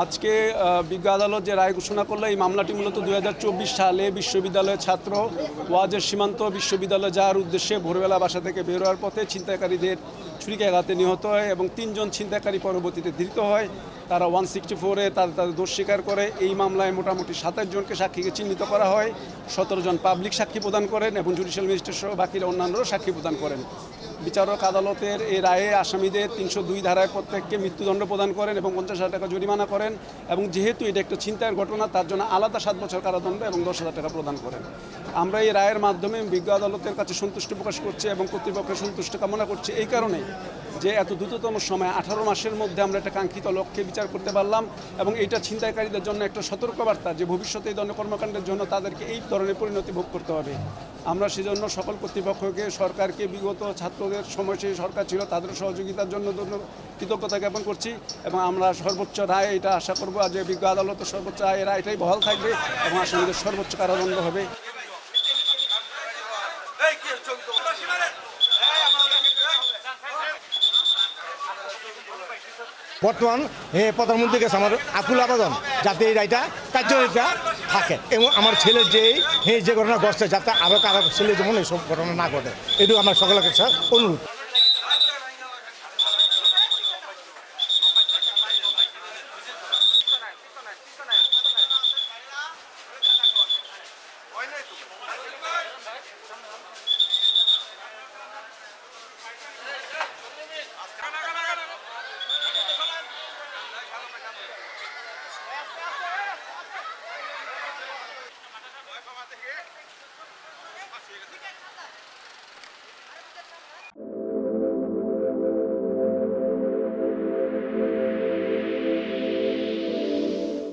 আজকে বিজ্ঞ আদালত যে রায় ঘোষণা করলো, এই মামলাটি মূলত 2024 সালে বিশ্ববিদ্যালয়ের ছাত্র ওয়াজের সীমান্ত বিশ্ববিদ্যালয়ে যাওয়ার উদ্দেশ্যে ভোরবেলা বাসা থেকে বের হওয়ার পথে ছিনতাইকারীদের ছুরিকাঘাতে নিহত হয় এবং 3 জন ছিনতাইকারী পরবর্তীতে ধৃত হয়। তারা 164-এ তাদের দোষ স্বীকার করে। এই মামলায় মোটামুটি 27 জনকে সাক্ষীকে চিহ্নিত করা হয়, 17 জন পাবলিক সাক্ষী প্রদান করেন এবং জুডিশিয়াল ম্যাজিস্ট্রেট সহ বাকিরা অন্যান্যরাও সাক্ষী প্রদান করেন। বিচারক আদালতের এই রায়ে আসামিদের 302 ধারায় প্রত্যেককে মৃত্যুদণ্ড প্রদান করেন এবং 50,000 টাকা জরিমানা করেন এবং যেহেতু এটা একটা ছিনতাইয়ের ঘটনা, তার জন্য আলাদা 7 বছর কারাদণ্ড এবং 10,000 টাকা প্রদান করেন। আমরা এই রায়ের মাধ্যমে বিজ্ঞ আদালতের কাছে সন্তুষ্টি প্রকাশ করছি এবং কর্তৃপক্ষের সন্তুষ্টি কামনা করছি এই কারণে যে এত দ্রুততম সময় 18 মাসের মধ্যে আমরা একটা কাঙ্ক্ষিত লক্ষ্যে বিচার করতে পারলাম এবং এইটা ছিনতাইকারীদের জন্য একটা সতর্কবার্তা যে ভবিষ্যতে এই ধরনের কর্মকাণ্ডের জন্য তাদেরকে এই ধরনের পরিণতি ভোগ করতে হবে। আমরা সেজন্য সকল কর্তৃপক্ষকে, সরকারকে, বিগত ছাত্রদের সময় সেই সরকার ছিল তাদের সহযোগিতার জন্য কৃতজ্ঞতা জ্ঞাপন করছি এবং আমরা সর্বোচ্চ রায় এটা আশা করব যে বিজ্ঞ আদালতের সর্বোচ্চ রায় এটাই বহাল থাকবে এবং আসামিদের সর্বোচ্চ কারাদণ্ড হবে। বর্তমান প্রধানমন্ত্রীর কাছে আমার আকুল আবেদন যাতে এই রায়টা কার্যকারিতা থাকে এবং আমার ছেলের যে ঘটনা ঘটছে যাতে আরও কারো ছেলে যেমন এইসব ঘটনা না ঘটে, এটুকু আমার সকলের কাছে অনুরোধ।